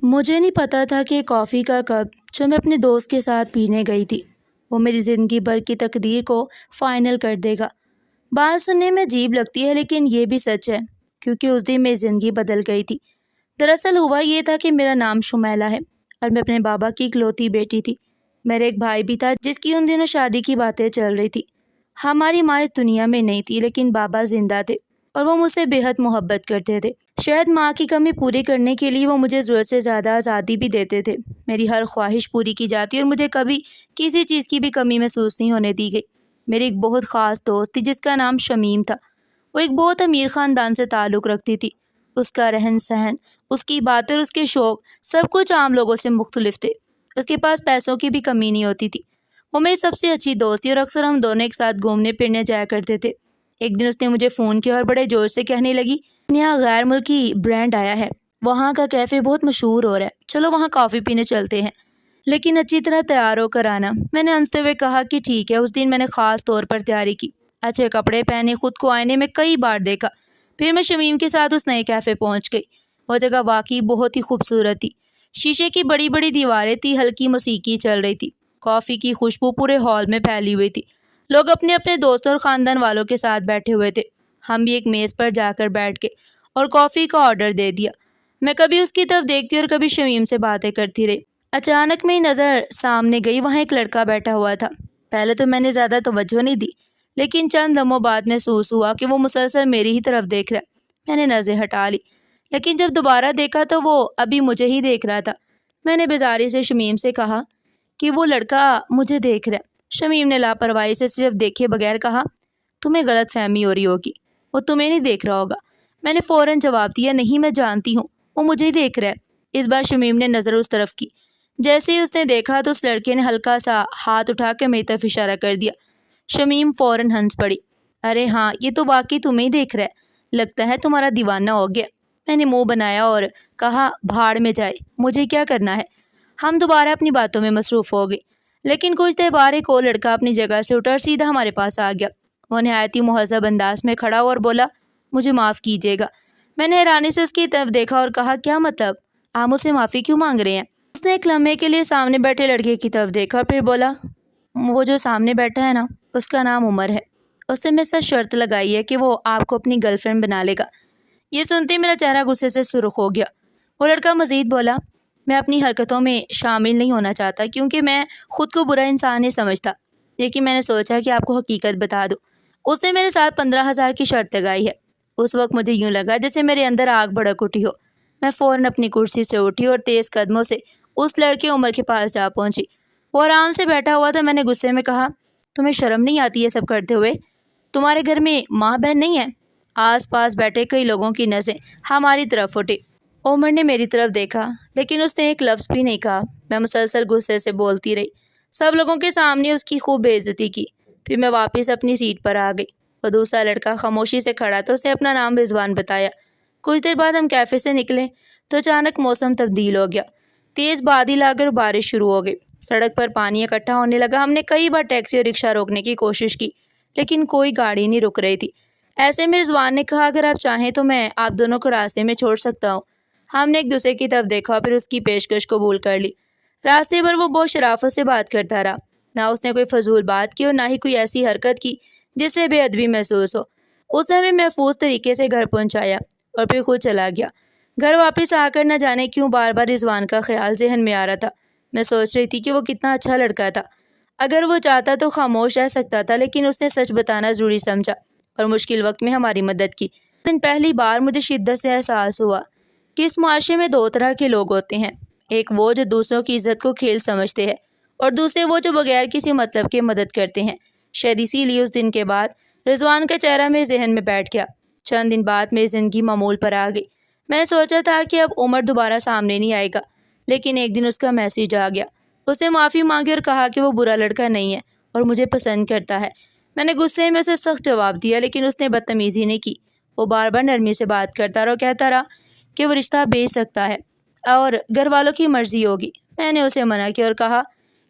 مجھے نہیں پتا تھا کہ کافی کا کپ جو میں اپنے دوست کے ساتھ پینے گئی تھی وہ میری زندگی بھر کی تقدیر کو فائنل کر دے گا۔ بات سننے میں عجیب لگتی ہے لیکن یہ بھی سچ ہے، کیونکہ اس دن میری زندگی بدل گئی تھی۔ دراصل ہوا یہ تھا کہ میرا نام شمیلہ ہے اور میں اپنے بابا کی اکلوتی بیٹی تھی۔ میرا ایک بھائی بھی تھا جس کی ان دنوں شادی کی باتیں چل رہی تھی۔ ہماری ماں اس دنیا میں نہیں تھی لیکن بابا زندہ تھے اور وہ مجھ سے بے حد محبت کرتے تھے۔ شاید ماں کی کمی پوری کرنے کے لیے وہ مجھے ضرورت سے زیادہ آزادی بھی دیتے تھے۔ میری ہر خواہش پوری کی جاتی اور مجھے کبھی کسی چیز کی بھی کمی محسوس نہیں ہونے دی گئی۔ میری ایک بہت خاص دوست تھی جس کا نام شمیم تھا۔ وہ ایک بہت امیر خاندان سے تعلق رکھتی تھی۔ اس کا رہن سہن، اس کی باتیں اور اس کے شوق سب کچھ عام لوگوں سے مختلف تھے۔ اس کے پاس پیسوں کی بھی کمی نہیں ہوتی تھی۔ وہ میری سب سے اچھی دوست تھی اور اکثر ہم دونوں ایک ساتھ گھومنے پھرنے جایا کرتے تھے۔ ایک دن اس نے مجھے فون کیا اور بڑے جوش سے کہنے لگی، یہاں غیر ملکی برانڈ آیا ہے، وہاں کا کیفے بہت مشہور ہو رہا ہے، چلو وہاں کافی پینے چلتے ہیں، لیکن اچھی طرح تیار ہو کر آنا۔ میں نے ہنستے ہوئے کہا کہ ٹھیک ہے۔ اس دن میں نے خاص طور پر تیاری کی، اچھے کپڑے پہنے، خود کو آئینے میں کئی بار دیکھا۔ پھر میں شمیم کے ساتھ اس نئے کیفے پہنچ گئی۔ وہ جگہ واقعی بہت ہی خوبصورت تھی۔ شیشے کی بڑی بڑی دیواریں تھی، ہلکی موسیقی چل رہی تھی، کافی کی خوشبو پورے ہال میں پھیلی ہوئی تھی۔ لوگ اپنے اپنے دوستوں اور خاندان والوں کے ساتھ بیٹھے ہوئے تھے۔ ہم بھی ایک میز پر جا کر بیٹھ کے اور کافی کا آرڈر دے دیا۔ میں کبھی اس کی طرف دیکھتی اور کبھی شمیم سے باتیں کرتی رہی۔ اچانک میری نظر سامنے گئی، وہاں ایک لڑکا بیٹھا ہوا تھا۔ پہلے تو میں نے زیادہ توجہ نہیں دی، لیکن چند لمحوں بعد محسوس ہوا کہ وہ مسلسل میری ہی طرف دیکھ رہا ہے۔ میں نے نظریں ہٹا لی، لیکن جب دوبارہ دیکھا تو وہ ابھی مجھے ہی دیکھ رہا تھا۔ میں نے بیزاری سے شمیم سے کہا کہ وہ لڑکا مجھے دیکھ رہا ہے۔ شمیم نے لاپرواہی سے صرف دیکھے بغیر کہا، تمہیں غلط فہمی ہو رہی ہوگی، وہ تمہیں نہیں دیکھ رہا ہوگا۔ میں نے فوراً جواب دیا، نہیں میں جانتی ہوں، وہ مجھے ہی دیکھ رہا ہے۔ اس بار شمیم نے نظر اس طرف کی۔ جیسے ہی اس نے دیکھا تو اس لڑکے نے ہلکا سا ہاتھ اٹھا کے میری طرف اشارہ کر دیا۔ شمیم فوراً ہنس پڑی، ارے ہاں یہ تو واقعی تمہیں ہی دیکھ رہا ہے، لگتا ہے تمہارا دیوانہ ہو گیا۔ میں نے منہ بنایا اور کہا، بھاڑ میں جائے، مجھے کیا کرنا ہے۔ ہم دوبارہ اپنی باتوں میں مصروف ہو گئے، لیکن کچھ دیر بعد ایک اور لڑکا اپنی جگہ سے اٹھا اور سیدھا ہمارے پاس آ گیا۔ وہ نہایت ہی مہذب انداز میں کھڑا ہوا اور بولا، مجھے معاف کیجیے گا۔ میں نے حیرانی سے اس کی طرف دیکھا اور کہا، کیا مطلب، آپ مجھ سے معافی کیوں مانگ رہے ہیں؟ اس نے ایک لمحے کے لیے سامنے بیٹھے لڑکے کی طرف دیکھا اور پھر بولا، وہ جو سامنے بیٹھا ہے نا، اس کا نام عمر ہے، اس نے میرے ساتھ شرط لگائی ہے کہ وہ آپ کو اپنی گرل فرینڈ بنا لے گا۔ یہ سنتے میرا چہرہ غصے سے سرخ ہو گیا۔ وہ لڑکا مزید بولا، میں اپنی حرکتوں میں شامل نہیں ہونا چاہتا کیونکہ میں خود کو برا انسان نہیں سمجھتا، لیکن میں نے سوچا کہ آپ کو حقیقت بتا دوں۔ اس نے میرے ساتھ 15,000 کی شرط لگائی ہے۔ اس وقت مجھے یوں لگا جیسے میرے اندر آگ بھڑک اٹھی ہو۔ میں فوراً اپنی کرسی سے اٹھی اور تیز قدموں سے اس لڑکے عمر کے پاس جا پہنچی۔ وہ آرام سے بیٹھا ہوا تھا۔ میں نے غصے میں کہا، تمہیں شرم نہیں آتی یہ سب کرتے ہوئے؟ تمہارے گھر میں ماں بہن نہیں ہے؟ آس پاس بیٹھے کئی لوگوں کی نظریں ہماری طرف اٹھی۔ عمر نے میری طرف دیکھا لیکن اس نے ایک لفظ بھی نہیں کہا۔ میں مسلسل غصے سے بولتی رہی، سب لوگوں کے سامنے اس کی خوب بے عزتی کی۔ پھر میں واپس اپنی سیٹ پر آ گئی۔ وہ دوسرا لڑکا خاموشی سے کھڑا تھا، اس نے اپنا نام رضوان بتایا۔ کچھ دیر بعد ہم کیفے سے نکلے تو اچانک موسم تبدیل ہو گیا، تیز بادل آ کر بارش شروع ہو گئی۔ سڑک پر پانی اکٹھا ہونے لگا۔ ہم نے کئی بار ٹیکسی اور رکشہ روکنے کی کوشش کی لیکن کوئی گاڑی نہیں رک رہی تھی۔ ایسے میں رضوان نے کہا، اگر آپ چاہیں تو میں آپ دونوں کو راستے میں چھوڑ سکتا ہوں۔ ہم نے ایک دوسرے کی طرف دیکھا اور پھر اس کی پیشکش قبول کر لی۔ راستے پر وہ بہت شرافت سے بات کرتا رہا، نہ اس نے کوئی فضول بات کی اور نہ ہی کوئی ایسی حرکت کی جس سے بے ادبی محسوس ہو۔ اس نے ہمیں محفوظ طریقے سے گھر پہنچایا اور پھر خود چلا گیا۔ گھر واپس آ کر نہ جانے کیوں بار بار رضوان کا خیال ذہن میں آ رہا تھا۔ میں سوچ رہی تھی کہ وہ کتنا اچھا لڑکا تھا۔ اگر وہ چاہتا تو خاموش رہ سکتا تھا، لیکن اس نے سچ بتانا ضروری سمجھا اور مشکل وقت میں ہماری مدد کی۔ دن پہلی بار مجھے شدت سے احساس ہوا کہ اس معاشرے میں دو طرح کے لوگ ہوتے ہیں، ایک وہ جو دوسروں کی عزت کو کھیل سمجھتے ہیں اور دوسرے وہ جو بغیر کسی مطلب کے مدد کرتے ہیں۔ شاید اسی لیے اس دن کے بعد رضوان کا چہرہ میرے ذہن میں بیٹھ گیا۔ چند دن بعد میری زندگی معمول پر آ گئی۔ میں نے سوچا تھا کہ اب عمر دوبارہ سامنے نہیں آئے گا، لیکن ایک دن اس کا میسیج آ گیا۔ اس نے معافی مانگی اور کہا کہ وہ برا لڑکا نہیں ہے اور مجھے پسند کرتا ہے۔ میں نے غصے میں اسے سخت جواب دیا، لیکن اس نے بدتمیزی نہیں کی۔ وہ بار بار نرمی سے بات کرتا رہا اور کہتا رہا کہ وہ رشتہ بیچ سکتا ہے اور گھر والوں کی مرضی ہوگی۔ میں نے اسے منع کیا اور کہا،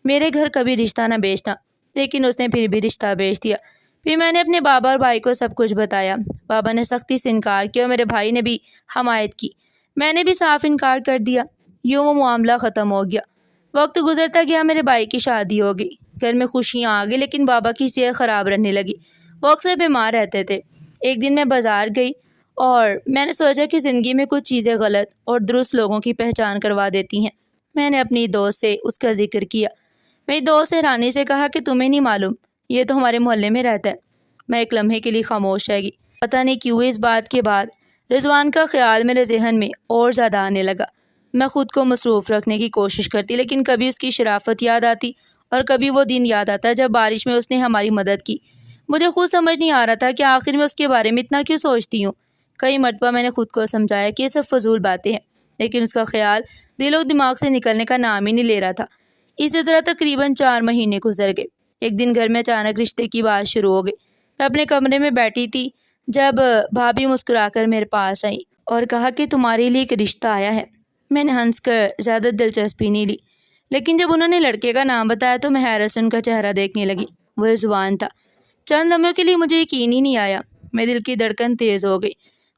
میرے گھر کبھی رشتہ نہ بیچنا، لیکن اس نے پھر بھی رشتہ بیچ دیا۔ پھر میں نے اپنے بابا اور بھائی کو سب کچھ بتایا۔ بابا نے سختی سے انکار کیا اور میرے بھائی نے بھی حمایت کی۔ میں نے بھی صاف انکار کر دیا۔ یوں وہ معاملہ ختم ہو گیا۔ وقت گزرتا گیا، میرے بھائی کی شادی ہو گئی، گھر میں خوشیاں آ گئی، لیکن بابا کی صحت خراب رہنے لگی، وہ اکثر بیمار رہتے تھے۔ ایک دن میں بازار گئی اور میں نے سوچا کہ زندگی میں کچھ چیزیں غلط اور درست لوگوں کی پہچان کروا دیتی ہیں۔ میں نے اپنی دوست سے اس کا ذکر کیا۔ میری دوست حیرانی سے کہا کہ تمہیں نہیں معلوم، یہ تو ہمارے محلے میں رہتا ہے۔ میں ایک لمحے کے لیے خاموش رہ گئی۔ پتہ نہیں کیوں اس بات کے بعد رضوان کا خیال میرے ذہن میں اور زیادہ آنے لگا۔ میں خود کو مصروف رکھنے کی کوشش کرتی، لیکن کبھی اس کی شرافت یاد آتی اور کبھی وہ دن یاد آتا جب بارش میں اس نے ہماری مدد کی۔ مجھے خود سمجھ نہیں آ رہا تھا کہ آخر میں اس کے بارے میں اتنا کیوں سوچتی ہوں۔ کئی مرتبہ میں نے خود کو سمجھایا کہ یہ سب فضول باتیں ہیں، لیکن اس کا خیال دل و دماغ سے نکلنے کا نام ہی نہیں لے رہا تھا۔ اسی طرح تقریباً 4 مہینے گزر گئے۔ ایک دن گھر میں اچانک رشتے کی بات شروع ہو گئی۔ میں اپنے کمرے میں بیٹھی تھی جب بھابھی مسکرا کر میرے پاس آئی اور کہا کہ تمہارے لیے ایک رشتہ آیا ہے۔ میں نے ہنس کر زیادہ دلچسپی نہیں لی، لیکن جب انہوں نے لڑکے کا نام بتایا تو میں حیرت سے ان کا چہرہ دیکھنے لگی۔ وہ رضوان تھا۔ چند لمحوں کے لیے مجھے یقین ہی نہیں آیا۔ میرے دل کی دھڑکن تیز ہو گئی۔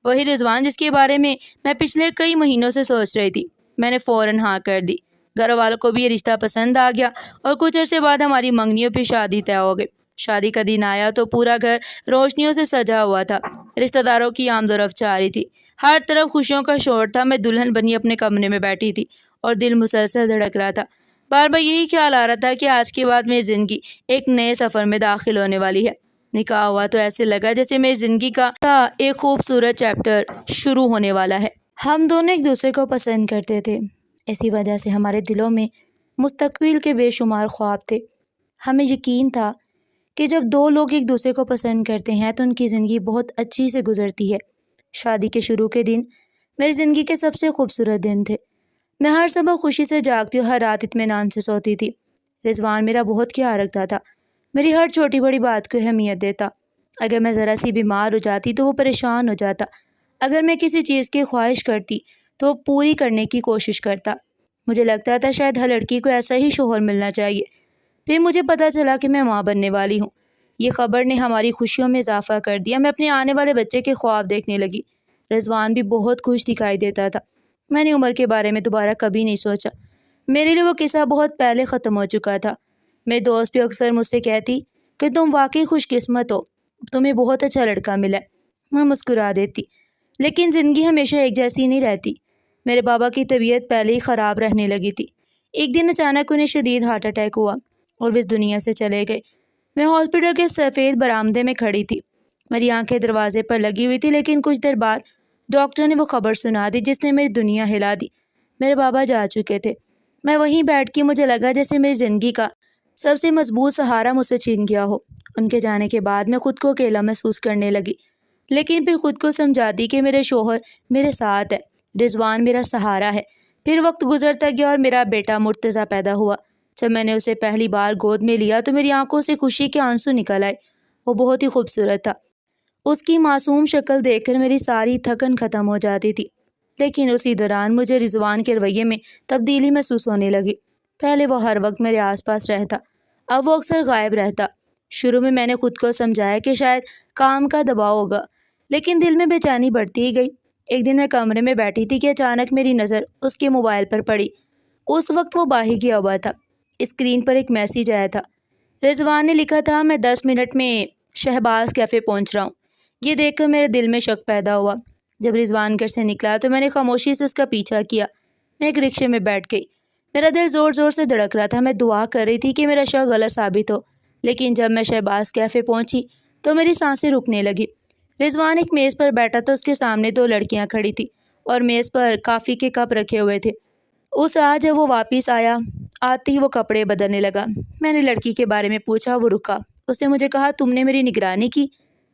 وہی رضوان جس کے بارے میں پچھلے کئی مہینوں سے سوچ رہی تھی۔ میں نے فوراً ہاں کر دی۔ گھر والوں کو بھی یہ رشتہ پسند آ گیا اور کچھ عرصے بعد ہماری منگنیوں پہ شادی طے ہو گئی۔ شادی کا دن آیا تو پورا گھر روشنیوں سے سجا ہوا تھا۔ رشتہ داروں کی آمد و رفت جاری تھی، ہر طرف خوشیوں کا شور تھا۔ میں دلہن بنی اپنے کمرے میں بیٹھی تھی اور دل مسلسل دھڑک رہا تھا۔ بار بار یہی خیال آ رہا تھا کہ آج کے بعد میری زندگی ایک نئے سفر میں داخل ہونے والی ہے۔ نکاح ہوا تو ایسے لگا جیسے میری زندگی کا ایک خوبصورت چیپٹر شروع ہونے والا ہے۔ ہم دونوں ایک دوسرے کو پسند کرتے تھے، اسی وجہ سے ہمارے دلوں میں مستقبل کے بے شمار خواب تھے۔ ہمیں یقین تھا کہ جب دو لوگ ایک دوسرے کو پسند کرتے ہیں تو ان کی زندگی بہت اچھی سے گزرتی ہے۔ شادی کے شروع کے دن میری زندگی کے سب سے خوبصورت دن تھے۔ میں ہر صبح خوشی سے جاگتی اور ہر رات اطمینان سے سوتی تھی۔ رضوان میرا بہت خیال رکھتا تھا، میری ہر چھوٹی بڑی بات کو اہمیت دیتا۔ اگر میں ذرا سی بیمار ہو جاتی تو وہ پریشان ہو جاتا، اگر میں کسی چیز کی خواہش کرتی تو وہ پوری کرنے کی کوشش کرتا۔ مجھے لگتا تھا شاید ہر لڑکی کو ایسا ہی شوہر ملنا چاہیے۔ پھر مجھے پتہ چلا کہ میں ماں بننے والی ہوں۔ یہ خبر نے ہماری خوشیوں میں اضافہ کر دیا۔ میں اپنے آنے والے بچے کے خواب دیکھنے لگی۔ رضوان بھی بہت خوش دکھائی دیتا تھا۔ میں نے عمر کے بارے میں دوبارہ کبھی نہیں سوچا۔ میرے لیے وہ قصہ بہت پہلے ختم ہو چکا تھا۔ میری دوست بھی اکثر مجھ سے کہتی کہ تم واقعی خوش قسمت ہو، تمہیں بہت اچھا لڑکا ملا ہے۔ میں مسکرا دیتی، لیکن زندگی ہمیشہ ایک جیسی نہیں رہتی۔ میرے بابا کی طبیعت پہلے ہی خراب رہنے لگی تھی۔ ایک دن اچانک انہیں شدید ہارٹ اٹیک ہوا اور وہ اس دنیا سے چلے گئے۔ میں ہاسپٹل کے سفید برآمدے میں کھڑی تھی، میری آنکھیں دروازے پر لگی ہوئی تھی، لیکن کچھ دیر بعد ڈاکٹر نے وہ خبر سنا دی جس نے میری دنیا ہلا دی۔ میرے بابا جا چکے تھے۔ میں وہیں بیٹھ کے مجھے لگا جیسے میری زندگی کا سب سے مضبوط سہارا مجھ سے چھین گیا ہو۔ ان کے جانے کے بعد میں خود کو اکیلا محسوس کرنے لگی، لیکن پھر خود کو سمجھاتی کہ میرے شوہر میرے ساتھ ہے، رضوان میرا سہارا ہے۔ پھر وقت گزرتا گیا اور میرا بیٹا مرتضیٰ پیدا ہوا۔ جب میں نے اسے پہلی بار گود میں لیا تو میری آنکھوں سے خوشی کے آنسو نکل آئے۔ وہ بہت ہی خوبصورت تھا۔ اس کی معصوم شکل دیکھ کر میری ساری تھکن ختم ہو جاتی تھی، لیکن اسی دوران مجھے رضوان کے رویے میں تبدیلی محسوس ہونے لگی۔ پہلے وہ ہر وقت میرے آس پاس رہتا، اب وہ اکثر غائب رہتا۔ شروع میں نے خود کو سمجھایا کہ شاید کام کا دباؤ ہوگا، لیکن دل میں بے چینی بڑھتی ہی گئی۔ ایک دن میں کمرے میں بیٹھی تھی کہ اچانک میری نظر اس کے موبائل پر پڑی۔ اس وقت وہ باہر گیا ہوا تھا۔ اسکرین پر ایک میسیج آیا تھا۔ رضوان نے لکھا تھا، میں 10 منٹ میں شہباز کیفے پہنچ رہا ہوں۔ یہ دیکھ کر میرے دل میں شک پیدا ہوا۔ جب رضوان گھر سے نکلا تو میں نے خاموشی سے اس کا پیچھا کیا۔ میں ایک رکشے میں بیٹھ گئی۔ میرا دل زور زور سے دھڑک رہا تھا۔ میں دعا کر رہی تھی کہ میرا شک غلط ثابت ہو، لیکن جب میں شہباز کیفے پہنچی تو میری سانسیں رکنے لگی۔ رضوان ایک میز پر بیٹھا تھا، اس کے سامنے 2 لڑکیاں کھڑی تھیں اور میز پر کافی کے کپ رکھے ہوئے تھے۔ اس رات جب وہ واپس آیا، آتے ہی وہ کپڑے بدلنے لگا۔ میں نے لڑکی کے بارے میں پوچھا، وہ رکا۔ اس نے مجھے کہا، تم نے میری نگرانی کی؟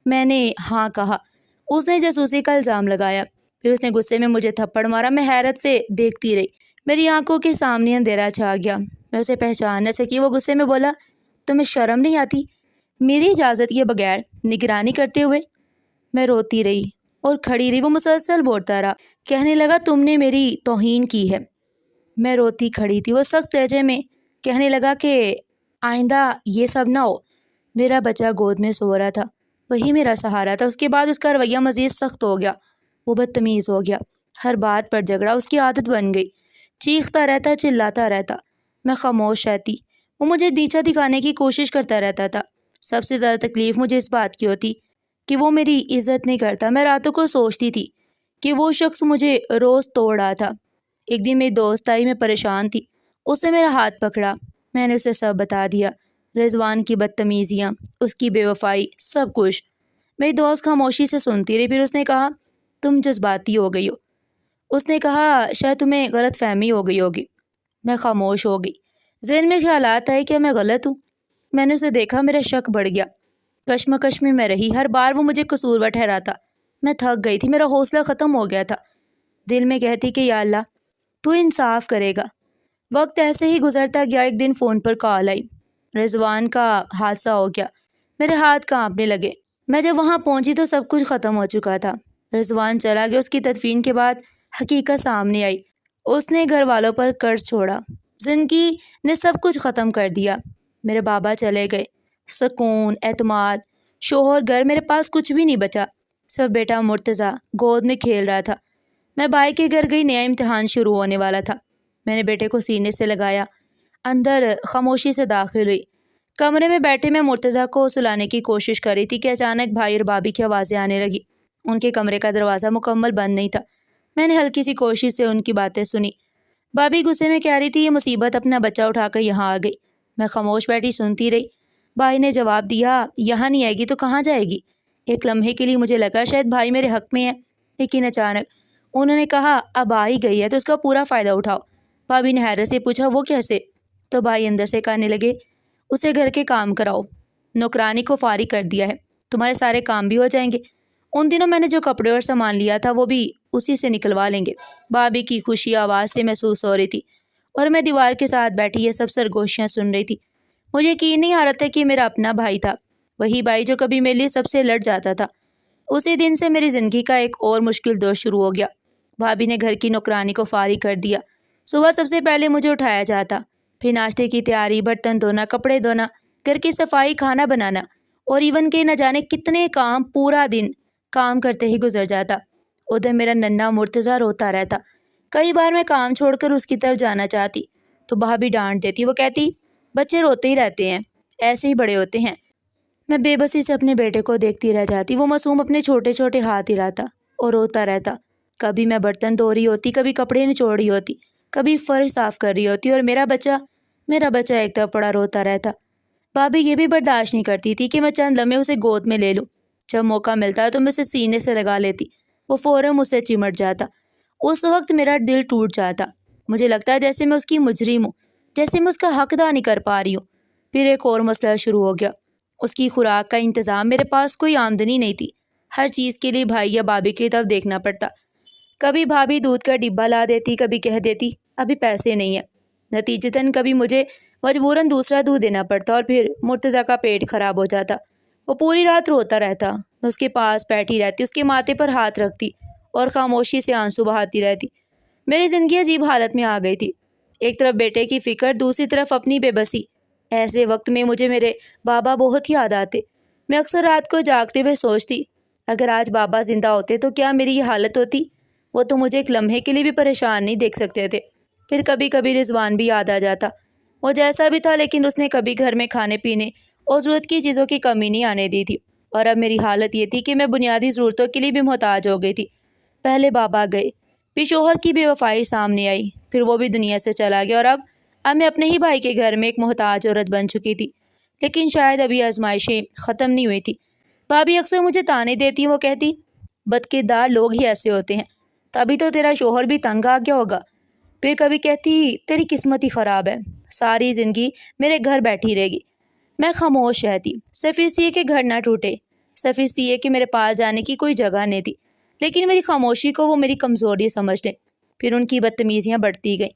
میں نے ہاں کہا۔ اس نے جاسوسی کا الزام لگایا۔ پھر اس نے غصے میں مجھے تھپڑ مارا۔ میں حیرت سے دیکھتی رہی۔ میری آنکھوں کے سامنے اندھیرا چھا گیا۔ میں اسے پہچان نہ سکی۔ وہ غصے میں بولا، تمہیں شرم نہیں آتی میری اجازت کے بغیر نگرانی کرتے ہوئے؟ میں روتی رہی اور کھڑی رہی۔ وہ مسلسل بولتا رہا، کہنے لگا، تم نے میری توہین کی ہے۔ میں روتی کھڑی تھی۔ وہ سخت لہجے میں کہنے لگا کہ آئندہ یہ سب نہ ہو۔ میرا بچہ گود میں سو رہا تھا، وہی میرا سہارا تھا۔ اس کے بعد اس کا رویہ مزید سخت ہو گیا۔ وہ بدتمیز ہو گیا، ہر بات پر جھگڑا اس کی عادت بن گئی۔ چیختا رہتا، چلاتا رہتا، میں خاموش رہتی۔ وہ مجھے نیچا دکھانے کی کوشش کرتا رہتا تھا۔ سب سے زیادہ تکلیف مجھے اس بات کی ہوتی کہ وہ میری عزت نہیں کرتا۔ میں راتوں کو سوچتی تھی کہ وہ شخص مجھے روز توڑ رہا تھا۔ ایک دن میری دوست آئی، میں پریشان تھی۔ اس نے میرا ہاتھ پکڑا، میں نے اسے سب بتا دیا، رضوان کی بدتمیزیاں، اس کی بے وفائی، سب کچھ۔ میری دوست خاموشی سے سنتی رہی، پھر اس نے کہا تم جذباتی ہو گئی ہو۔ اس نے کہا شاید تمہیں غلط فہمی ہو گئی ہوگی۔ میں خاموش ہو گئی۔ ذہن میں خیالات آئے کہ میں غلط ہوں۔ میں نے اسے دیکھا، میرا شک بڑھ گیا۔ کشمکش میں رہی، ہر بار وہ مجھے قصوروار ٹھہراتا۔ میں تھک گئی تھی، میرا حوصلہ ختم ہو گیا تھا۔ دل میں کہتی کہ یا اللہ تو انصاف کرے گا۔ وقت ایسے ہی گزرتا گیا۔ ایک دن فون پر کال آئی، رضوان کا حادثہ ہو گیا۔ میرے ہاتھ کانپنے لگے۔ میں جب وہاں پہنچی تو سب کچھ ختم ہو چکا تھا۔ رضوان چلا گیا۔ اس کی تدفین کے بعد حقیقت سامنے آئی۔ اس نے گھر والوں پر قرض چھوڑا، زندگی نے سب کچھ ختم کر دیا۔ میرے بابا چلے گئے، سکون، اعتماد، شوہر، گھر، میرے پاس کچھ بھی نہیں بچا۔ صرف بیٹا مرتضیٰ گود میں کھیل رہا تھا۔ میں بھائی کے گھر گئی، نیا امتحان شروع ہونے والا تھا۔ میں نے بیٹے کو سینے سے لگایا، اندر خاموشی سے داخل ہوئی۔ کمرے میں بیٹھے میں مرتضیٰ کو سلانے کی کوشش کر رہی تھی کہ اچانک بھائی اور بھابھی کی آوازیں آنے لگی۔ ان کے کمرے کا دروازہ مکمل بند نہیں تھا۔ میں نے ہلکی سی کوشش سے ان کی باتیں سنی۔ بھابھی غصے میں کہہ رہی تھی یہ مصیبت اپنا بچہ اٹھا کر یہاں آ گئی۔ میں خاموش بیٹھی سنتی رہی۔ بھائی نے جواب دیا یہاں نہیں آئے گی تو کہاں جائے گی؟ ایک لمحے کے لیے مجھے لگا شاید بھائی میرے حق میں ہے، لیکن اچانک انہوں نے کہا اب آ ہی گئی ہے تو اس کا پورا فائدہ اٹھاؤ۔ بھابھی نے حیرت سے پوچھا وہ کیسے؟ تو بھائی اندر سے کہنے لگے اسے گھر کے کام کراؤ، نوکرانی کو فارغ کر دیا ہے، تمہارے سارے کام بھی ہو جائیں گے۔ ان دنوں میں نے جو کپڑے اور سامان لیا تھا وہ بھی اسی سے نکلوا لیں گے۔ بھابھی کی خوشی آواز سے محسوس ہو رہی تھی، اور میں دیوار کے ساتھ بیٹھی یہ سب سرگوشیاں سن رہی تھی۔ مجھے یقین نہیں آ رہا تھا کہ میرا اپنا بھائی تھا، وہی بھائی جو کبھی میرے لیے سب سے لڑ جاتا تھا۔ اسی دن سے میری زندگی کا ایک اور مشکل دور شروع ہو گیا۔ بھابھی نے گھر کی نوکرانی کو فارغ کر دیا۔ صبح سب سے پہلے مجھے اٹھایا جاتا، پھر ناشتے کی تیاری، برتن دھونا، کپڑے دھونا، گھر کی صفائی، کھانا بنانا، اور ایون کہ نہ جانے کتنے کام پورا دن کام کرتے ہی گزر جاتا۔ ادھر میرا ننھا مرتضیٰ روتا رہتا۔ کئی بار میں کام چھوڑ کر اس کی طرف جانا چاہتی تو بھابھی ڈانٹ دیتی۔ وہ کہتی بچے روتے ہی رہتے ہیں، ایسے ہی بڑے ہوتے ہیں۔ میں بے بسی سے اپنے بیٹے کو دیکھتی رہ جاتی۔ وہ معصوم اپنے چھوٹے چھوٹے ہاتھ ہلاتا اور روتا رہتا۔ کبھی میں برتن دھو رہی ہوتی، کبھی کپڑے نچوڑ رہی ہوتی، کبھی فرش صاف کر رہی ہوتی، اور میرا بچہ ایک طرف پڑا روتا رہتا۔ بھابھی یہ بھی برداشت نہیں کرتی تھی کہ میں چند لمحے اسے گود میں لے لوں۔ جب موقع ملتا تو میں اسے سینے سے لگا لیتی، وہ فوراً مجھ سے چمٹ جاتا۔ اس وقت میرا دل ٹوٹ جاتا۔ مجھے لگتا ہے جیسے میں اس کی مجرم ہوں، جیسے میں اس کا حق ادا نہیں کر پا رہی ہوں۔ پھر ایک اور مسئلہ شروع ہو گیا، اس کی خوراک کا انتظام۔ میرے پاس کوئی آمدنی نہیں تھی، ہر چیز کے لیے بھائی یا بھابھی کی طرف دیکھنا پڑتا۔ کبھی بھابھی دودھ کا ڈبہ لا دیتی، کبھی کہہ دیتی ابھی پیسے نہیں ہیں۔ نتیجتاً کبھی مجھے مجبوراً دوسرا دودھ دینا پڑتا، اور پھر مرتضیٰ کا پیٹ خراب ہو جاتا۔ وہ پوری رات روتا رہتا۔ میں اس کے پاس بیٹھی رہتی، اس کے ماتھے پر ہاتھ رکھتی اور خاموشی سے آنسو بہاتی رہتی۔ میری زندگی عجیب حالت میں آ گئی تھی، ایک طرف بیٹے کی فکر، دوسری طرف اپنی بے بسی۔ ایسے وقت میں مجھے میرے بابا بہت یاد آتے۔ میں اکثر رات کو جاگتے ہوئے سوچتی اگر آج بابا زندہ ہوتے تو کیا میری یہ حالت ہوتی؟ وہ تو مجھے ایک لمحے کے لیے بھی پریشان نہیں دیکھ سکتے تھے۔ پھر کبھی کبھی رضوان بھی یاد آ جاتا۔ وہ جیسا بھی تھا لیکن اس نے کبھی گھر میں کھانے پینے اور ضرورت کی چیزوں کی کمی نہیں آنے دی تھی، اور اب میری حالت یہ تھی کہ میں بنیادی ضرورتوں کے لیے بھی محتاج ہو گئی تھی۔ پہلے بابا گئے، پھر شوہر کی بے وفائی سامنے آئی، پھر وہ بھی دنیا سے چلا گیا، اور اب میں اپنے ہی بھائی کے گھر میں ایک محتاج عورت بن چکی تھی۔ لیکن شاید ابھی آزمائشیں ختم نہیں ہوئی تھی۔ بھابھی اکثر مجھے تانے دیتی، وہ کہتی بدکردار لوگ ہی ایسے ہوتے ہیں، تبھی تو تیرا شوہر بھی تنگ آ گیا ہوگا۔ پھر کبھی کہتی تیری قسمت ہی خراب ہے، ساری زندگی میرے گھر بیٹھی رہے گی۔ میں خاموش رہتی، صرف اس لیے کہ گھر نہ ٹوٹے، صرف اس لیے کہ میرے پاس جانے کی کوئی جگہ نہیں تھی۔ لیکن میری خاموشی کو وہ میری کمزوری سمجھتے۔ پھر ان کی بدتمیزیاں بڑھتی گئیں،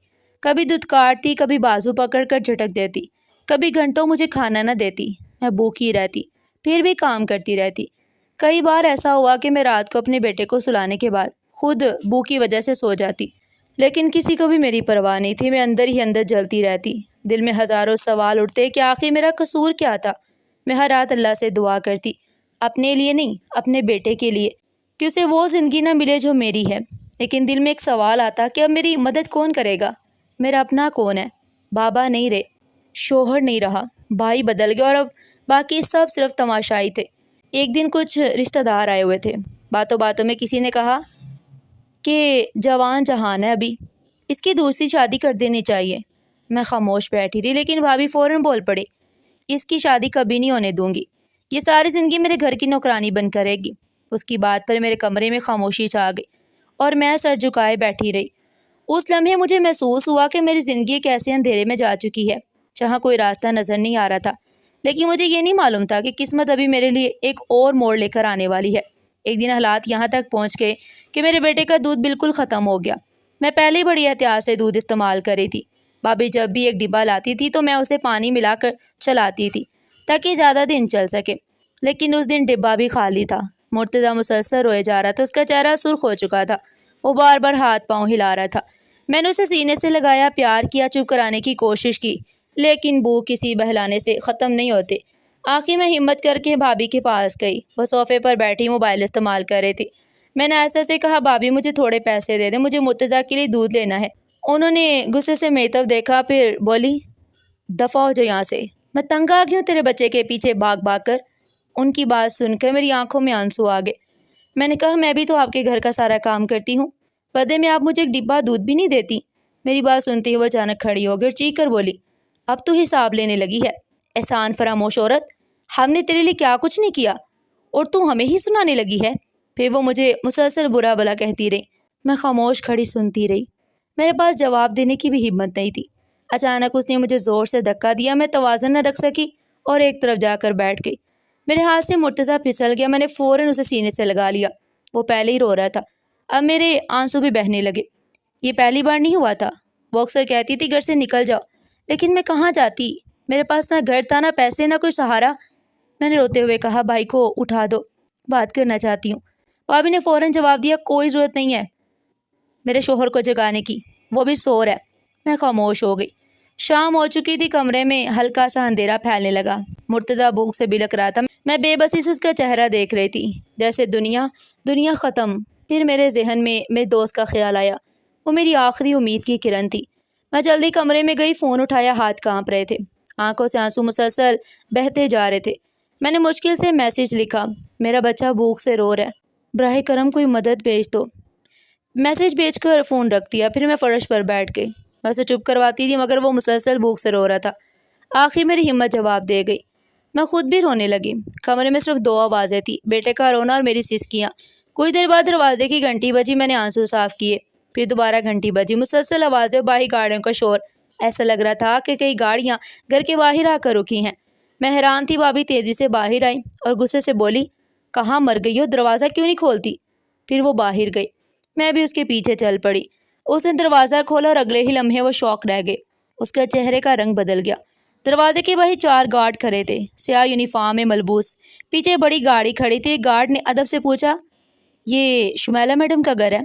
کبھی دھتکارتی، کبھی بازو پکڑ کر جھٹک دیتی، کبھی گھنٹوں مجھے کھانا نہ دیتی۔ میں بھوکی رہتی، پھر بھی کام کرتی رہتی۔ کئی بار ایسا ہوا کہ میں رات کو اپنے بیٹے کو سلانے کے بعد خود بھوک کی وجہ سے سو جاتی، لیکن کسی کو بھی میری پرواہ نہیں تھی۔ میں اندر ہی اندر جلتی رہتی، دل میں ہزاروں سوال اٹھتے کہ آخر میرا قصور کیا تھا۔ میں ہر رات اللہ سے دعا کرتی، اپنے لیے نہیں، اپنے بیٹے کے لیے، کہ اسے وہ زندگی نہ ملے جو میری ہے۔ لیکن دل میں ایک سوال آتا کہ اب میری مدد کون کرے گا؟ میرا اپنا کون ہے؟ بابا نہیں رہے، شوہر نہیں رہا، بھائی بدل گیا اور اب باقی سب صرف تماشائی تھے۔ ایک دن کچھ رشتہ دار آئے ہوئے تھے۔ باتوں باتوں میں کسی نے کہا کہ جوان جہان ہے ابھی، اس کی دوسری شادی کر دینی چاہیے۔ میں خاموش بیٹھی رہی، لیکن بھابھی فوراً بول پڑی، اس کی شادی کبھی نہیں ہونے دوں گی، یہ ساری زندگی میرے گھر کی نوکرانی بن کر رہے گی۔ اس کی بات پر میرے کمرے میں خاموشی چھا گئی اور میں سر جھکائے بیٹھی رہی۔ اس لمحے مجھے محسوس ہوا کہ میری زندگی ایک ایسے اندھیرے میں جا چکی ہے جہاں کوئی راستہ نظر نہیں آ رہا تھا، لیکن مجھے یہ نہیں معلوم تھا کہ قسمت ابھی میرے لیے ایک اور موڑ لے کر آنے والی ہے۔ ایک دن حالات یہاں تک پہنچ گئے کہ میرے بیٹے کا دودھ بالکل ختم ہو گیا۔ میں پہلے ہی بڑی احتیاط سے دودھ استعمال کر رہی تھی۔ بھابھی جب بھی ایک ڈبہ لاتی تھی تو میں اسے پانی ملا کر چلاتی تھی تاکہ زیادہ دن چل سکے، لیکن اس دن ڈبہ بھی خالی تھا۔ مرتضیٰ مسلسل روئے جا رہا تھا، اس کا چہرہ سرخ ہو چکا تھا، وہ بار بار ہاتھ پاؤں ہلا رہا تھا۔ میں نے اسے سینے سے لگایا، پیار کیا، چپ کرانے کی کوشش کی، لیکن بو کسی بہلانے سے ختم نہیں ہوتے۔ آخر میں ہمت کر کے بھابھی کے پاس گئی، وہ صوفے پر بیٹھی موبائل استعمال کر رہی تھی۔ میں نے ایسے سے کہا، بھابھی مجھے تھوڑے پیسے دے دیں، مجھے مرتضیٰ کے لیے دودھ لینا ہے۔ انہوں نے غصے سے میری طرف دیکھا، پھر بولی، دفع ہو جا یہاں سے، میں تنگ آ گئی ہوں تیرے بچے کے پیچھے بھاگ بھاگ کر۔ ان کی بات سن کر میری آنکھوں میں آنسو آ گئے۔ میں نے کہا، میں بھی تو آپ کے گھر کا سارا کام کرتی ہوں، بدلے میں آپ مجھے ایک ڈبہ دودھ بھی نہیں دیتی۔ میری بات سنتے ہی وہ اچانک کھڑی ہو گئی اور چیخ کر بولی، اب تو حساب لینے لگی ہے، احسان فراموش عورت، ہم نے تیرے لیے کیا کچھ نہیں کیا اور تو ہمیں ہی سنانے لگی ہے۔ پھر وہ مجھے مسلسل برا بھلا کہتی رہی۔ میں خاموش کھڑی سنتی رہی، میرے پاس جواب دینے کی بھی ہمت نہیں تھی۔ اچانک اس نے مجھے زور سے دھکا دیا، میں توازن نہ رکھ سکی اور ایک طرف جا کر بیٹھ گئی۔ میرے ہاتھ سے مرتضیٰ پھسل گیا، میں نے فوراً اسے سینے سے لگا لیا۔ وہ پہلے ہی رو رہا تھا، اب میرے آنسو بھی بہنے لگے۔ یہ پہلی بار نہیں ہوا تھا، وہ اکثر کہتی تھی گھر سے نکل جاؤ، لیکن میں کہاں جاتی، میرے پاس نہ گھر تھا، نہ پیسے، نہ کوئی سہارا۔ میں نے روتے ہوئے کہا، بھائی کو اٹھا دو، بات کرنا چاہتی ہوں۔ بھابھی نے فوراً جواب دیا، کوئی ضرورت نہیں ہے میرے شوہر کو جگانے کی، وہ بھی سو رہا ہے۔ میں خاموش ہو گئی۔ شام ہو چکی تھی، کمرے میں ہلکا سا اندھیرا پھیلنے لگا۔ مرتضیٰ بھوک سے بلک رہا تھا، میں بے بسی سے اس کا چہرہ دیکھ رہی تھی، جیسے دنیا ختم۔ پھر میرے ذہن میں میرے دوست کا خیال آیا، وہ میری آخری امید کی کرن تھی۔ میں جلدی کمرے میں گئی، فون اٹھایا، ہاتھ کانپ رہے تھے، آنکھوں سے آنسو مسلسل بہتے جا رہے تھے۔ میں نے مشکل سے میسیج لکھا، میرا بچہ بھوک سے رو رہا ہے، براہ کرم کوئی مدد بھیج دو۔ میسیج بھیج کر فون رکھ دیا، پھر میں فرش پر بیٹھ گئی۔ میں اسے چپ کرواتی تھی مگر وہ مسلسل بھوک سے رو رہا تھا۔ آخر میری ہمت جواب دے گئی، میں خود بھی رونے لگی۔ کمرے میں صرف دو آوازیں تھیں، بیٹے کا رونا اور میری سسکیاں۔ کچھ دیر بعد دروازے کی گھنٹی بجی، میں نے آنسو صاف کیے، پھر دوبارہ گھنٹی بجی، مسلسل آوازیں اور باہر گاڑیوں کا شور۔ ایسا لگ رہا تھا کہ کئی گاڑیاں گھر کے باہر آ کر رکی ہیں۔ میں حیران تھی، بھابھی تیزی سے باہر آئی اور غصے سے بولی، کہاں مر گئی ہو، دروازہ کیوں نہیں کھولتی؟ پھر وہ باہر گئی، میں بھی اس کے پیچھے چل پڑی۔ اس نے دروازہ کھولا اور اگلے ہی لمحے وہ شوق رہ گئے، اس کا چہرے کا رنگ بدل گیا۔ دروازے کے باہر 4 گارڈ کھڑے تھے، سیاہ یونیفارم میں ملبوس۔ پیچھے بڑی گاڑی کھڑی تھی۔ ایک گارڈ نے ادب سے پوچھا، یہ شمیلہ میڈم کا گھر ہے؟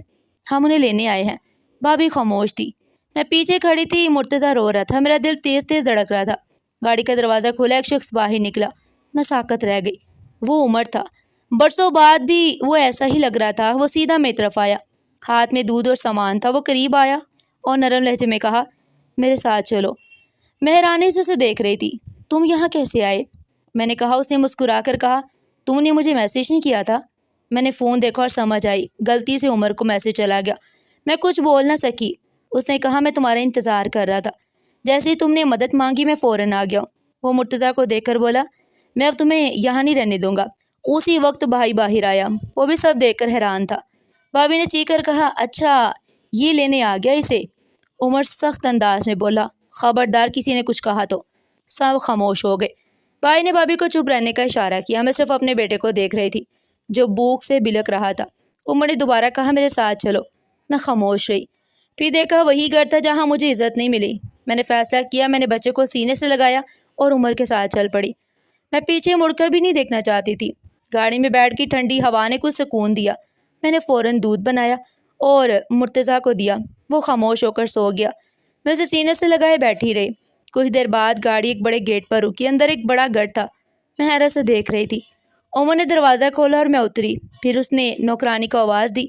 ہم انہیں لینے آئے ہیں۔ بھابھی خاموش تھی، میں پیچھے کھڑی تھی۔ مرتضیٰ رو رہا تھا، میرا دل تیز تیز دھڑک رہا تھا۔ گاڑی کا دروازہ کھولا، ایک شخص باہر نکلا، میں ساکت رہ گئی۔ وہ عمر تھا، برسوں بعد بھی وہ ایسا ہی لگ رہا تھا۔ وہ سیدھا میری طرف آیا، ہاتھ میں دودھ اور سامان تھا۔ وہ قریب آیا اور نرم لہجے میں کہا، میرے ساتھ چلو۔ میں حیرانی سے اسے دیکھ رہی تھی، تم یہاں کیسے آئے؟ میں نے کہا۔ اس نے مسکرا کر کہا، تم نے مجھے میسیج نہیں کیا تھا؟ میں نے فون دیکھا اور سمجھ آئی، غلطی سے عمر کو میسیج چلا گیا۔ میں کچھ بول نہ سکی۔ اس نے کہا، میں تمہارا انتظار کر رہا تھا، جیسے ہی تم نے مدد مانگی میں فوراً آ گیا ہوں۔ وہ مرتضیٰ کو دیکھ کر بولا، میں اب تمہیں یہاں نہیں رہنے دوں گا۔ اسی وقت بھائی باہر آیا، وہ بھی سب دیکھ کر حیران تھا۔ بھابھی نے چیخ کر کہا، اچھا یہ لینے آ گیا اسے؟ عمر سخت انداز میں بولا، خبردار کسی نے کچھ کہا تو۔ سب خاموش ہو گئے۔ بھائی نے بھابھی کو چپ رہنے کا اشارہ کیا۔ میں صرف اپنے بیٹے کو دیکھ رہی تھی جو بھوک سے بلک رہا تھا۔ عمر نے دوبارہ کہا، میرے ساتھ چلو۔ میں خاموش رہی۔ پھر دیکھا وہی گھر تھا جہاں مجھے عزت نہیں ملی۔ میں نے فیصلہ کیا، میں نے بچے کو سینے سے لگایا اور عمر کے ساتھ چل پڑی۔ میں پیچھے مڑ کر بھی نہیں دیکھنا چاہتی تھی۔ گاڑی میں بیٹھ کی ٹھنڈی ہوا نے کچھ سکون دیا۔ میں نے فوراً دودھ بنایا اور مرتضیٰ کو دیا۔ وہ خاموش ہو کر سو گیا۔ میں اسے سینے سے لگائے بیٹھی رہی۔ کچھ دیر بعد گاڑی ایک بڑے گیٹ پر رکی، اندر ایک بڑا گھر تھا۔ میں حیرت سے دیکھ رہی تھی۔ عمر نے دروازہ کھولا اور میں اتری۔ پھر اس نے نوکرانی کو آواز دی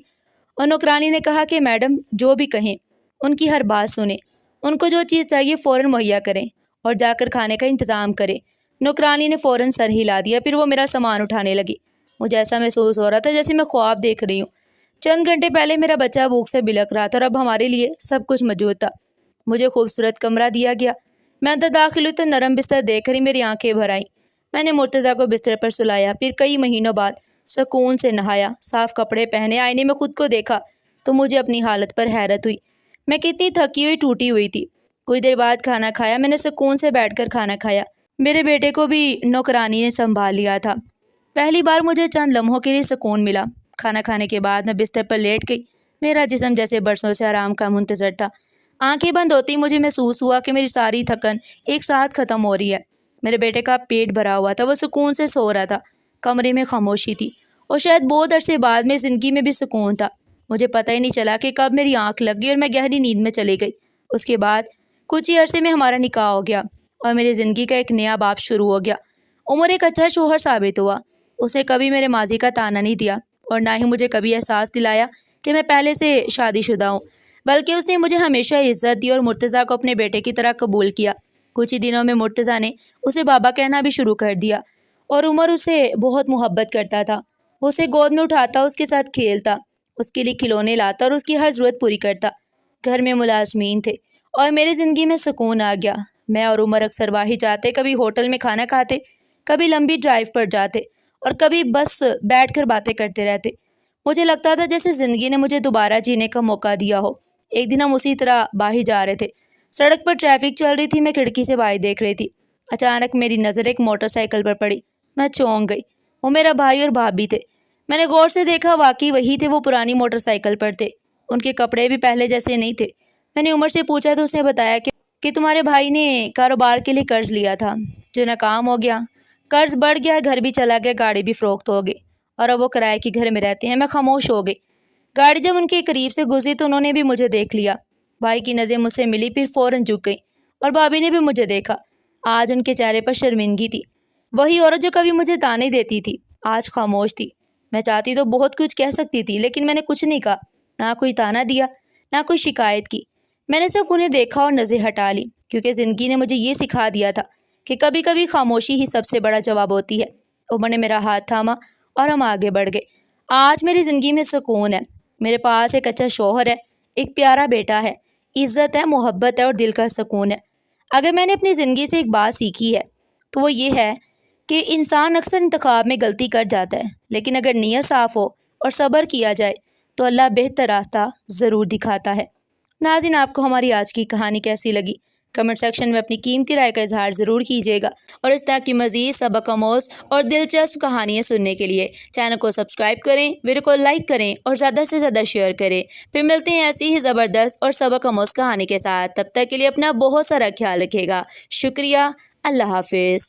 اور نوکرانی نے کہا کہ میڈم جو بھی کہیں ان کی ہر بات سنیں ان کو جو چیز چاہیے فوراً مہیا کریں اور جا کر کھانے کا انتظام کریں۔ نوکرانی نے فوراً سر ہلا دیا، پھر وہ میرا سامان اٹھانے لگی۔ مجھے ایسا محسوس ہو رہا تھا جیسے میں خواب دیکھ رہی ہوں۔ چند گھنٹے پہلے میرا بچہ بھوک سے بلک رہا تھا اور اب ہمارے لیے سب کچھ موجود تھا۔ مجھے خوبصورت کمرہ دیا گیا۔ میں اندر داخل ہوئی تو نرم بستر دیکھ کر ہی میری آنکھیں بھر آئیں۔ میں نے مرتضیٰ کو بستر پر سلایا، پھر کئی مہینوں بعد سکون سے نہایا، صاف کپڑے پہنے، آئینے میں خود کو دیکھا تو مجھے اپنی حالت پر حیرت ہوئی۔ میں کتنی تھکی ہوئی ٹوٹی ہوئی تھی۔ کچھ دیر بعد کھانا کھایا۔ میں نے سکون سے بیٹھ کر کھانا کھایا۔ میرے بیٹے کو بھی نوکرانی نے سنبھال لیا تھا۔ پہلی بار مجھے چند لمحوں کے لیے سکون ملا۔ کھانا کھانے کے بعد میں بستر پر لیٹ گئی۔ میرا جسم جیسے برسوں سے آرام کا منتظر تھا۔ آنکھیں بند ہوتی مجھے محسوس ہوا کہ میری ساری تھکن ایک ساتھ ختم ہو رہی ہے۔ میرے بیٹے کا پیٹ بھرا ہوا تھا، وہ سکون سے سو رہا تھا۔ کمرے میں خاموشی تھی اور شاید بہت عرصے بعد میں زندگی میں بھی سکون تھا۔ مجھے پتہ ہی نہیں چلا کہ کب میری آنکھ لگ گئی اور میں گہری نیند میں چلی گئی۔ اس کے بعد کچھ ہی عرصے میں ہمارا نکاح ہو گیا اور میری زندگی کا ایک نیا باب شروع ہو گیا۔ عمر ایک اچھا شوہر ثابت ہوا۔ اس نے کبھی میرے ماضی کا طعنہ نہیں دیا اور نہ ہی مجھے کبھی احساس دلایا کہ میں پہلے سے شادی شدہ ہوں، بلکہ اس نے مجھے ہمیشہ عزت دی اور مرتضیٰ کو اپنے بیٹے کی طرح قبول کیا۔ کچھ ہی دنوں میں مرتضیٰ نے اسے بابا کہنا بھی شروع کر دیا اور عمر اسے بہت محبت کرتا تھا۔ وہ اسے گود میں اٹھاتا، اس کے ساتھ کھیلتا، اس کے لیے کھلونے لاتا اور اس کی ہر ضرورت پوری کرتا۔ گھر میں ملازمین تھے اور میری زندگی میں سکون آ گیا۔ میں اور عمر اکثر باہر جاتے، کبھی ہوٹل میں کھانا کھاتے، کبھی لمبی ڈرائیو پر جاتے اور کبھی بس بیٹھ کر باتیں کرتے رہتے۔ مجھے لگتا تھا جیسے زندگی نے مجھے دوبارہ جینے کا موقع دیا ہو۔ ایک دن ہم اسی طرح باہر جا رہے تھے۔ سڑک پر ٹریفک چل رہی تھی، میں کھڑکی سے باہر دیکھ رہی تھی۔ اچانک میری نظر ایک موٹر سائیکل پر پڑی۔ میں چونک گئی۔ وہ میرا بھائی اور بھابھی تھے۔ میں نے غور سے دیکھا، واقعی وہی تھے۔ وہ پرانی موٹر سائیکل پر تھے۔ ان کے کپڑے بھی پہلے جیسے نہیں تھے۔ میں نے عمر سے پوچھا تو اس نے بتایا کہ تمہارے بھائی نے کاروبار کے لیے قرض لیا تھا جو ناکام ہو گیا۔ قرض بڑھ گیا، گھر بھی چلا گیا، گاڑی بھی فروخت ہو گئی اور اب وہ کرائے کے گھر میں رہتے ہیں۔ میں خاموش ہو گئی۔ گاڑی جب ان کے قریب سے گزری تو انہوں نے بھی مجھے دیکھ لیا۔ بھائی کی نظریں مجھ سے ملی، پھر فوراً جھک گئی اور بھابھی نے بھی مجھے دیکھا۔ آج ان کے چہرے پر شرمندگی تھی۔ وہی عورت جو کبھی مجھے تانے دیتی تھی آج خاموش تھی۔ میں چاہتی تو بہت کچھ کہہ سکتی تھی، لیکن میں نے کچھ نہیں کہا، نہ کوئی تانا دیا، نہ کوئی شکایت کی۔ میں نے صرف انہیں دیکھا اور نظریں ہٹا لی، کیونکہ زندگی نے مجھے یہ سکھا دیا تھا کہ کبھی کبھی خاموشی ہی سب سے بڑا جواب ہوتی ہے۔ عمر نے میرا ہاتھ تھاما اور ہم آگے بڑھ گئے۔ آج میری زندگی میں سکون ہے۔ میرے پاس ایک اچھا شوہر ہے، ایک پیارا بیٹا ہے، عزت ہے، محبت ہے اور دل کا سکون ہے۔ اگر میں نے اپنی زندگی سے ایک بات سیکھی ہے تو وہ یہ ہے کہ انسان اکثر انتخاب میں غلطی کر جاتا ہے، لیکن اگر نیت صاف ہو اور صبر کیا جائے تو اللہ بہتر راستہ ضرور دکھاتا ہے۔ ناظرین، آپ کو ہماری آج کی کہانی کیسی لگی؟ کمنٹ سیکشن میں اپنی قیمتی رائے کا اظہار ضرور کیجیے گا، اور اس طرح کی مزید سبق آموز اور دلچسپ کہانیاں سننے کے لیے چینل کو سبسکرائب کریں، ویڈیو کو لائک کریں اور زیادہ سے زیادہ شیئر کریں۔ پھر ملتے ہیں ایسی ہی زبردست اور سبق آموز کہانی کے ساتھ۔ تب تک کے لیے اپنا بہت سارا خیال رکھیے گا۔ شکریہ۔ اللہ حافظ۔